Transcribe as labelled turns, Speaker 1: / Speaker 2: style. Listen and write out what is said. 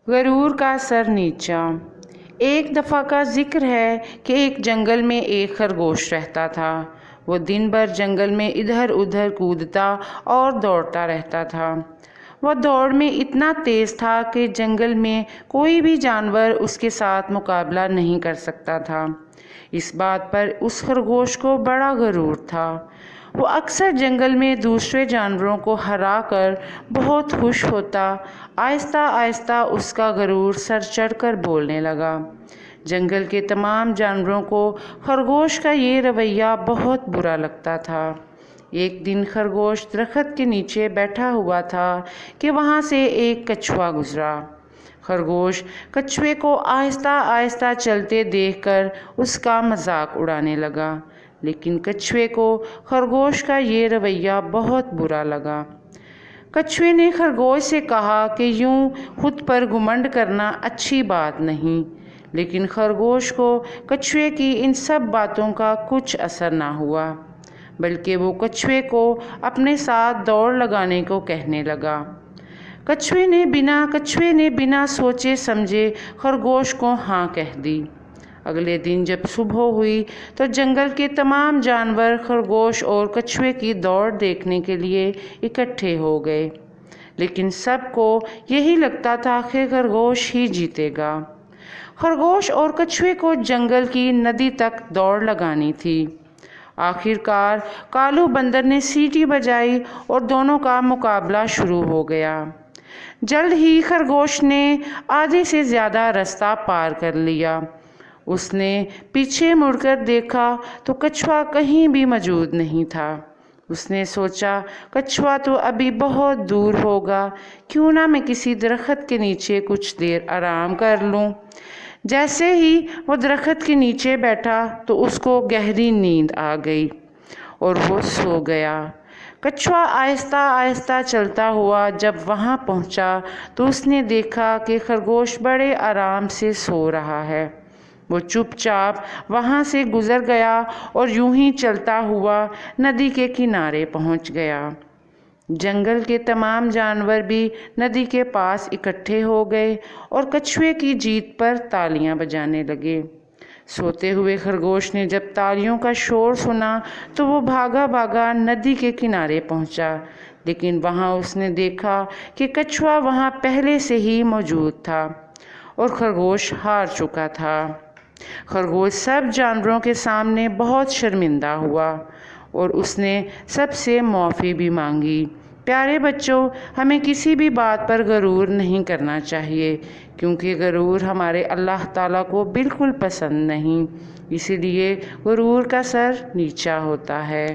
Speaker 1: غرور کا سر نیچا۔ ایک دفعہ کا ذکر ہے کہ ایک جنگل میں ایک خرگوش رہتا تھا۔ وہ دن بھر جنگل میں ادھر ادھر کودتا اور دوڑتا رہتا تھا۔ وہ دوڑ میں اتنا تیز تھا کہ جنگل میں کوئی بھی جانور اس کے ساتھ مقابلہ نہیں کر سکتا تھا۔ اس بات پر اس خرگوش کو بڑا غرور تھا۔ وہ اکثر جنگل میں دوسرے جانوروں کو ہرا کر بہت خوش ہوتا۔ آہستہ آہستہ اس کا غرور سر چڑھ کر بولنے لگا۔ جنگل کے تمام جانوروں کو خرگوش کا یہ رویہ بہت برا لگتا تھا۔ ایک دن خرگوش درخت کے نیچے بیٹھا ہوا تھا کہ وہاں سے ایک کچھوا گزرا۔ خرگوش کچھوے کو آہستہ آہستہ چلتے دیکھ کر اس کا مذاق اڑانے لگا، لیکن کچھوے کو خرگوش کا یہ رویہ بہت برا لگا۔ کچھوے نے خرگوش سے کہا کہ یوں خود پر گھمنڈ کرنا اچھی بات نہیں، لیکن خرگوش کو کچھوے کی ان سب باتوں کا کچھ اثر نہ ہوا، بلکہ وہ کچھوے کو اپنے ساتھ دوڑ لگانے کو کہنے لگا۔ کچھوے نے بنا سوچے سمجھے خرگوش کو ہاں کہہ دی۔ اگلے دن جب صبح ہوئی تو جنگل کے تمام جانور خرگوش اور کچھوے کی دوڑ دیکھنے کے لیے اکٹھے ہو گئے، لیکن سب کو یہی لگتا تھا کہ خرگوش ہی جیتے گا۔ خرگوش اور کچھوے کو جنگل کی ندی تک دوڑ لگانی تھی۔ آخر کار کالو بندر نے سیٹی بجائی اور دونوں کا مقابلہ شروع ہو گیا۔ جلد ہی خرگوش نے آدھے سے زیادہ راستہ پار کر لیا۔ اس نے پیچھے مڑ کر دیکھا تو کچھوا کہیں بھی موجود نہیں تھا۔ اس نے سوچا کچھوا تو ابھی بہت دور ہوگا، کیوں نہ میں کسی درخت کے نیچے کچھ دیر آرام کر لوں۔ جیسے ہی وہ درخت کے نیچے بیٹھا تو اس کو گہری نیند آ گئی اور وہ سو گیا۔ کچھوا آہستہ آہستہ چلتا ہوا جب وہاں پہنچا تو اس نے دیکھا کہ خرگوش بڑے آرام سے سو رہا ہے۔ وہ چپ چاپ وہاں سے گزر گیا اور یوں ہی چلتا ہوا ندی کے کنارے پہنچ گیا۔ جنگل کے تمام جانور بھی ندی کے پاس اکٹھے ہو گئے اور کچھوے کی جیت پر تالیاں بجانے لگے۔ سوتے ہوئے خرگوش نے جب تالیوں کا شور سنا تو وہ بھاگا بھاگا ندی کے کنارے پہنچا، لیکن وہاں اس نے دیکھا کہ کچھوا وہاں پہلے سے ہی موجود تھا اور خرگوش ہار چکا تھا۔ خرگوش سب جانوروں کے سامنے بہت شرمندہ ہوا اور اس نے سب سے معافی بھی مانگی۔ پیارے بچوں، ہمیں کسی بھی بات پر غرور نہیں کرنا چاہیے، کیونکہ غرور ہمارے اللہ تعالیٰ کو بالکل پسند نہیں، اسی لیے غرور کا سر نیچا ہوتا ہے۔